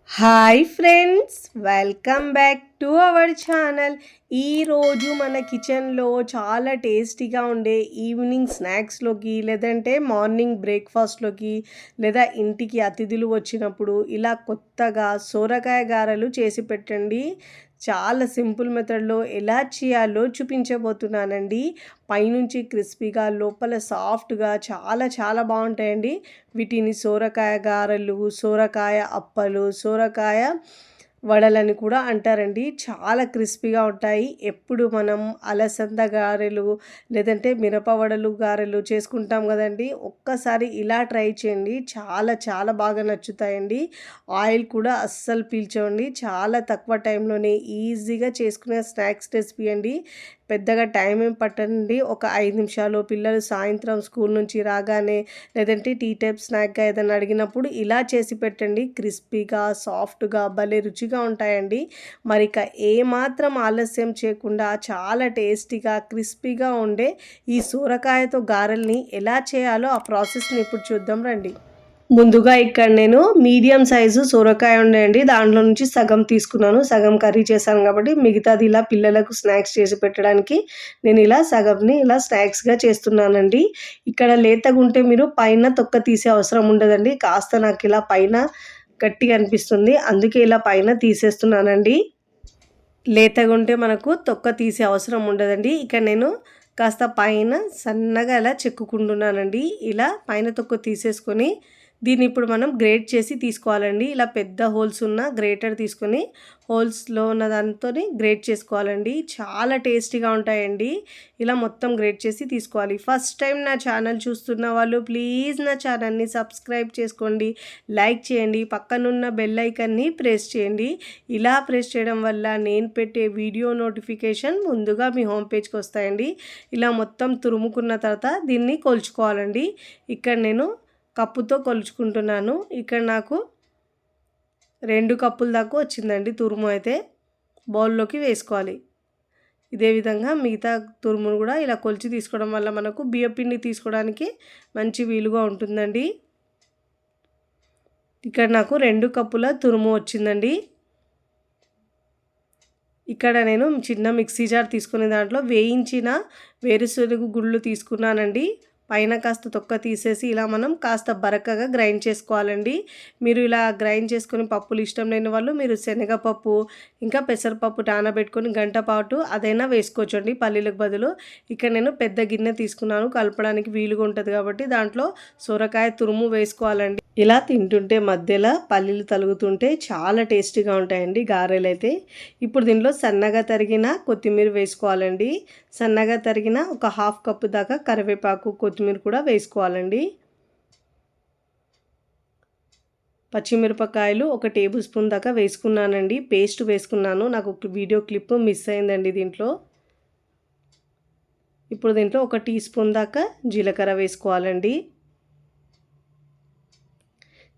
Hi friends, welcome back to our channel. ఈరోజు మన కిచెన్లో చాలా టేస్టీగా ఉండే ఈవినింగ్ స్నాక్స్లోకి, లేదంటే మార్నింగ్ బ్రేక్ఫాస్ట్లోకి, లేదా ఇంటికి అతిథులు వచ్చినప్పుడు ఇలా కొత్తగా సోరకాయ గారెలు చేసి పెట్టండి. చాలా సింపుల్ మెథడ్లో ఎలా చేయాలో చూపించబోతున్నానండి. పైనుంచి క్రిస్పీగా, లోపల సాఫ్ట్గా చాలా చాలా బాగుంటాయండి. వీటిని సోరకాయ గారెలు, సోరకాయ అప్పలు, సోరకాయ వడలని కూడా అంటారండి. చాలా క్రిస్పీగా ఉంటాయి. ఎప్పుడు మనం అలసంద గారెలు, లేదంటే మిరప వడలు గారెలు చేసుకుంటాం కదండి. ఒక్కసారి ఇలా ట్రై చేయండి, చాలా చాలా బాగా నచ్చుతాయండి. ఆయిల్ కూడా అస్సలు పీల్చవండి. చాలా తక్కువ టైంలోనే ఈజీగా చేసుకునే స్నాక్స్ రెసిపీ అండి. పెద్దగా టైం ఏం పట్టండి. ఒక 5 నిమిషాలు పిల్లలు సాయంత్రం స్కూల్ నుంచి రాగానే, లేదంటే టీ టైప్ స్నాక్గా ఏదైనా అడిగినప్పుడు ఇలా చేసి పెట్టండి. క్రిస్పీగా, సాఫ్ట్గా, భలే రుచిగా ఉంటాయండి. మరి ఇక ఏమాత్రం ఆలస్యం చేయకుండా చాలా టేస్టీగా, క్రిస్పీగా ఉండే ఈ సోరకాయతో గారెల్ని ఎలా చేయాలో ఆ ప్రాసెస్ని ఇప్పుడు చూద్దాం రండి. ముందుగా ఇక్కడ నేను మీడియం సైజు సొరకాయ ఉండేయండి. దాంట్లో నుంచి సగం తీసుకున్నాను. సగం కర్రీ చేశాను కాబట్టి మిగతాది ఇలా పిల్లలకు స్నాక్స్ చేసి పెట్టడానికి నేను ఇలా సగంని ఇలా స్నాక్స్గా చేస్తున్నానండి. ఇక్కడ లేతగుంటే మీరు పైన తొక్క తీసే అవసరం ఉండదండి. కాస్త నాకు ఇలా పైన గట్టిగా అనిపిస్తుంది, అందుకే ఇలా పైన తీసేస్తున్నానండి. లేతగుంటే మనకు తొక్క తీసే అవసరం ఉండదండి. ఇక్కడ నేను కాస్త పైన సన్నగా ఇలా చెక్కుకుంటున్నానండి. ఇలా పైన తొక్క తీసేసుకొని దీన్ని ఇప్పుడు మనం గ్రేట్ చేసి తీసుకోవాలండి. ఇలా పెద్ద హోల్స్ ఉన్న గ్రేటర్ తీసుకొని హోల్స్లో ఉన్న దాంతోని గ్రేట్ చేసుకోవాలండి. చాలా టేస్టీగా ఉంటాయండి. ఇలా మొత్తం గ్రేట్ చేసి తీసుకోవాలి. ఫస్ట్ టైం నా ఛానల్ చూస్తున్న వాళ్ళు ప్లీజ్ నా ఛానల్ని సబ్స్క్రైబ్ చేసుకోండి, లైక్ చేయండి, పక్కనున్న బెల్ ఐకాన్ని ప్రెస్ చేయండి. ఇలా ప్రెస్ చేయడం వల్ల నేను పెట్టే వీడియో నోటిఫికేషన్ ముందుగా మీ హోమ్ పేజ్కి వస్తాయండి. ఇలా మొత్తం తురుముకున్న తర్వాత దీన్ని కొలుచుకోవాలండి. ఇక్కడ నేను కప్పుతో కొలుచుకుంటున్నాను. ఇక్కడ నాకు 2 కప్పుల దాకా వచ్చిందండి తురుము. అయితే బౌల్లోకి వేసుకోవాలి. ఇదే విధంగా మిగతా తురుమును కూడా ఇలా కొలిచి తీసుకోవడం వల్ల మనకు బియ్యపిండి తీసుకోవడానికి మంచి వీలుగా ఉంటుందండి. ఇక్కడ నాకు 2 కప్పుల తురుము వచ్చిందండి. ఇక్కడ నేను చిన్న మిక్సీ జార్ తీసుకునే దాంట్లో వేయించిన వేరుశనగ గుళ్ళు తీసుకున్నానండి. పైన కాస్త తొక్క తీసేసి ఇలా మనం కాస్త బరకగా గ్రైండ్ చేసుకోవాలండి. మీరు ఇలా గ్రైండ్ చేసుకొని పప్పులు ఇష్టం లేని వాళ్ళు మీరు శనగపప్పు ఇంకా పెసరపప్పు నానబెట్టుకొని గంట పాటు అదైనా వేసుకోవచ్చండి పల్లీలకు బదులు. ఇక్కడ నేను పెద్ద గిన్నె తీసుకున్నాను, కలపడానికి వీలుగా ఉంటుంది కాబట్టి దాంట్లో సొరకాయ తురుము వేసుకోవాలండి. ఇలా తింటుంటే మధ్యలో పల్లీలు తలుగుతుంటే చాలా టేస్టీగా ఉంటాయండి గారెలు అయితే. ఇప్పుడు దీనిలో సన్నగా తరిగిన కొత్తిమీర వేసుకోవాలండి. సన్నగా తరిగిన ఒక 1/2 కప్పు దాకా కరివేపాకు, కొత్తిమీర కూడా వేసుకోవాలండి. పచ్చిమిరపకాయలు 1 టేబుల్ స్పూన్ దాకా వేసుకున్నానండి. పేస్ట్ వేసుకున్నాను, నాకు ఒక వీడియో క్లిప్ మిస్ అయిందండి దీంట్లో. ఇప్పుడు దీంట్లో 1 టీ స్పూన్ దాకా జీలకర్ర వేసుకోవాలండి.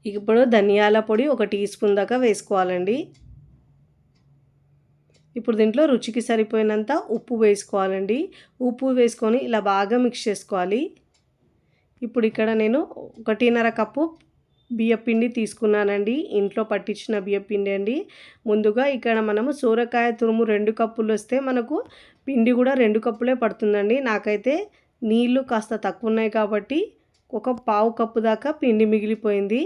ఇప్పుడు ధనియాల పొడి 1 టీ స్పూన్ దాకా వేసుకోవాలండి. ఇప్పుడు దీంట్లో రుచికి సరిపోయినంత ఉప్పు వేసుకోవాలండి. ఉప్పు వేసుకొని ఇలా బాగా మిక్స్ చేసుకోవాలి. ఇప్పుడు ఇక్కడ నేను 1.5 కప్పు బియ్యపిండి తీసుకున్నానండి. ఇంట్లో పట్టించిన బియ్యపిండి అండి. ముందుగా ఇక్కడ మనము సోరకాయ తురుము 2 కప్పులు వస్తే మనకు పిండి కూడా 2 కప్పులే పడుతుందండి. నాకైతే నీళ్ళు కాస్త తక్కువ ఉన్నాయి కాబట్టి ఒక 1/2 కప్పు దాకా పిండి మిగిలిపోయింది.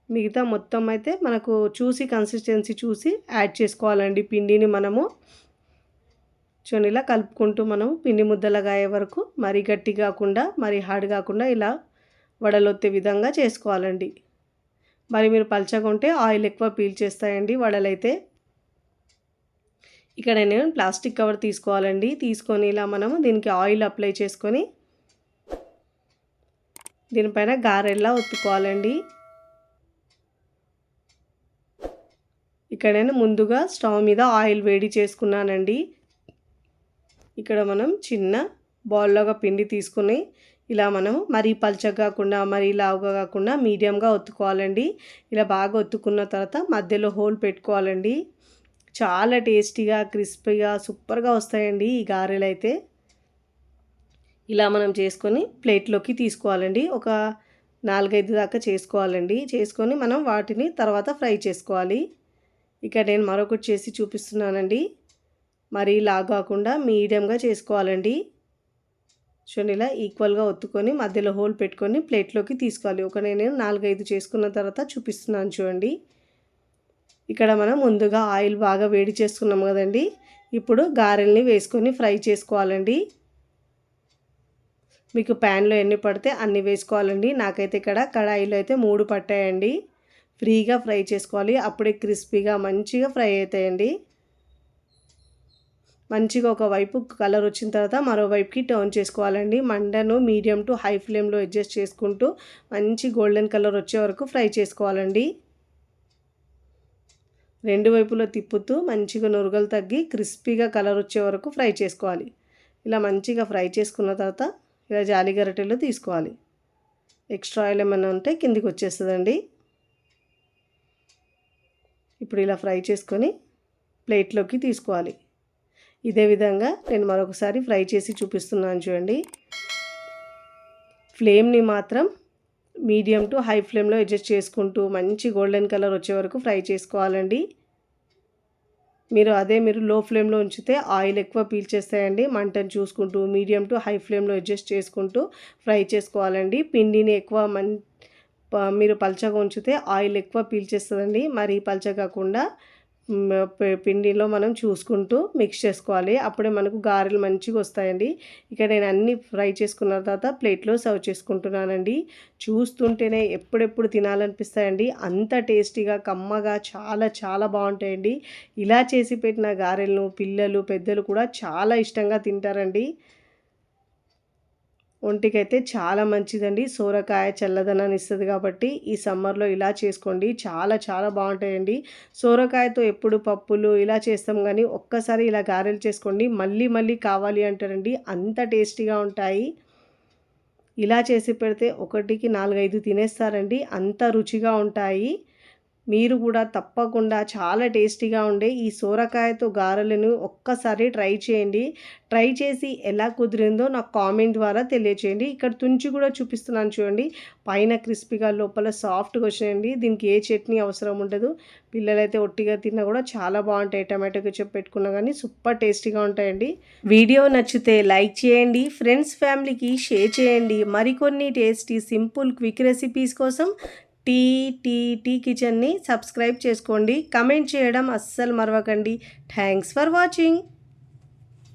మిగతా మొత్తం అయితే మనకు చూసి కన్సిస్టెన్సీ చూసి యాడ్ చేసుకోవాలండి పిండిని మనము. చూడండి ఇలా కలుపుకుంటూ మనం పిండి ముద్దలుగా అయ్యే వరకు మరీ గట్టి కాకుండా మరీ హార్డ్ కాకుండా ఇలా వడలొత్తే విధంగా చేసుకోవాలండి. మరి మీరు పల్చగా ఉంటే ఆయిల్ ఎక్కువ పీల్చేస్తాయండి వడలైతే. ఇక్కడ నేను ప్లాస్టిక్ కవర్ తీసుకోవాలండి. తీసుకొని ఇలా మనము దీనికి ఆయిల్ అప్లై చేసుకొని దీనిపైన గారెల్లా ఒత్తుకోవాలండి. ఇక్కడ నేను ముందుగా స్టవ్ మీద ఆయిల్ వేడి చేసుకున్నానండి. ఇక్కడ మనం చిన్న బౌల్లోగా పిండి తీసుకుని ఇలా మనం మరీ పల్చగా కాకుండా మరీ లావుగా కాకుండా మీడియంగా ఒత్తుకోవాలండి. ఇలా బాగా ఒత్తుకున్న తర్వాత మధ్యలో హోల్ పెట్టుకోవాలండి. చాలా టేస్టీగా, క్రిస్పీగా, సూపర్గా వస్తాయండి ఈ గారెలు అయితే. ఇలా మనం చేసుకొని ప్లేట్లోకి తీసుకోవాలండి. ఒక 4-5 దాకా చేసుకోవాలండి. చేసుకొని మనం వాటిని తర్వాత ఫ్రై చేసుకోవాలి. ఇక నేను మరొకటి చేసి చూపిస్తున్నానండి. మరీ లావు కాకుండా మీడియంగా చేసుకోవాలండి. చూడండి ఇలా ఈక్వల్గా ఒత్తుకొని మధ్యలో హోల్ పెట్టుకొని ప్లేట్లోకి తీసుకోవాలి. నేను 4, 5 చేసుకున్న తర్వాత చూపిస్తున్నాను చూడండి. ఇక్కడ మనం ముందుగా ఆయిల్ బాగా వేడి చేసుకున్నాం కదండి. ఇప్పుడు గారెల్ని వేసుకొని ఫ్రై చేసుకోవాలండి. మీకు ప్యాన్లో ఎన్ని పడితే అన్ని వేసుకోవాలండి. నాకైతే ఇక్కడ కడాయిలో అయితే 3 పట్టాయండి. ఫ్రీగా ఫ్రై చేసుకోవాలి, అప్పుడే క్రిస్పీగా మంచిగా ఫ్రై అవుతాయండి. మంచిగా ఒకవైపు కలర్ వచ్చిన తర్వాత మరోవైపుకి టర్న్ చేసుకోవాలండి. మంటను మీడియం టు హై ఫ్లేమ్లో అడ్జస్ట్ చేసుకుంటూ మంచి గోల్డెన్ కలర్ వచ్చే వరకు ఫ్రై చేసుకోవాలండి. రెండు వైపులో తిప్పుతూ మంచిగా నురగలు తగ్గి క్రిస్పీగా కలర్ వచ్చే వరకు ఫ్రై చేసుకోవాలి. ఇలా మంచిగా ఫ్రై చేసుకున్న తర్వాత ఇలా జాలి గరిటెలో తీసుకోవాలి. ఎక్స్ట్రా ఆయిల్ ఏమైనా ఉంటే కిందికి వచ్చేస్తుందండి. ఇప్పుడు ఇలా ఫ్రై చేసుకొని ప్లేట్లోకి తీసుకోవాలి. ఇదే విధంగా నేను మరొకసారి ఫ్రై చేసి చూపిస్తున్నాను చూడండి. ఫ్లేమ్ని మాత్రం మీడియం టు హై ఫ్లేమ్లో అడ్జస్ట్ చేసుకుంటూ మంచి గోల్డెన్ కలర్ వచ్చే వరకు ఫ్రై చేసుకోవాలండి. మీరు లో ఫ్లేమ్లో ఉంచితే ఆయిల్ ఎక్కువ పీల్చేస్తాయండి. మంటను చూసుకుంటూ మీడియం టు హై ఫ్లేమ్లో అడ్జస్ట్ చేసుకుంటూ ఫ్రై చేసుకోవాలండి. పిండిని ఎక్కువ మీరు పల్చగా ఉంచితే ఆయిల్ ఎక్కువ పీల్చేస్తుందండి. మరి పల్చగా కాకుండా పిండిలో మనం చూసుకుంటూ మిక్స్ చేసుకోవాలి. అప్పుడే మనకు గారెలు మంచిగా వస్తాయండి. ఇక నేను అన్నీ ఫ్రై చేసుకున్న తర్వాత ప్లేట్లో సర్వ్ చేసుకుంటున్నానండి. చూస్తుంటేనే ఎప్పుడెప్పుడు తినాలనిపిస్తాయండి. అంత టేస్టీగా కమ్మగా చాలా చాలా బాగుంటాయండి. ఇలా చేసి పెట్టిన గారెలను పిల్లలు పెద్దలు కూడా చాలా ఇష్టంగా తింటారండి. ఒంటికైతే చాలా మంచిదండి. సోరకాయ చల్లదనాన్ని ఇస్తుంది కాబట్టి ఈ సమ్మర్లో ఇలా చేసుకోండి. చాలా చాలా బాగుంటాయండి. సోరకాయతో ఎప్పుడు పప్పులు ఇలా చేస్తాం కానీ ఒక్కసారి ఇలా గారెలు చేసుకోండి, మళ్ళీ మళ్ళీ కావాలి అంటారండి. అంత టేస్టీగా ఉంటాయి. ఇలా చేసి పెడితే 1కి 4, 5 తినేస్తారండి. అంత రుచిగా ఉంటాయి. మీరు కూడా తప్పకుండా చాలా టేస్టీగా ఉండే ఈ సోరకాయతో గారెలను ఒక్కసారి ట్రై చేయండి. ట్రై చేసి ఎలా కుదిరిందో నాకు కామెంట్ ద్వారా తెలియచేయండి. ఇక్కడ తుంచి కూడా చూపిస్తున్నాను చూడండి. పైన క్రిస్పీగా లోపల సాఫ్ట్గా వచ్చినాయండి. దీనికి ఏ చట్నీ అవసరం ఉండదు. పిల్లలైతే ఒట్టిగా తిన్నా కూడా చాలా బాగుంటాయి. టమాటో కెచప్ పెట్టుకున్నా కానీ సూపర్ టేస్టీగా ఉంటాయండి. వీడియో నచ్చితే లైక్ చేయండి, ఫ్రెండ్స్ ఫ్యామిలీకి షేర్ చేయండి. మరికొన్ని టేస్టీ సింపుల్ క్విక్ రెసిపీస్ కోసం టీ కిచెన్ని సబ్స్క్రైబ్ చేసుకోండి. కమెంట్ చేయడం అస్సలు మరవకండి. Thanks for watching.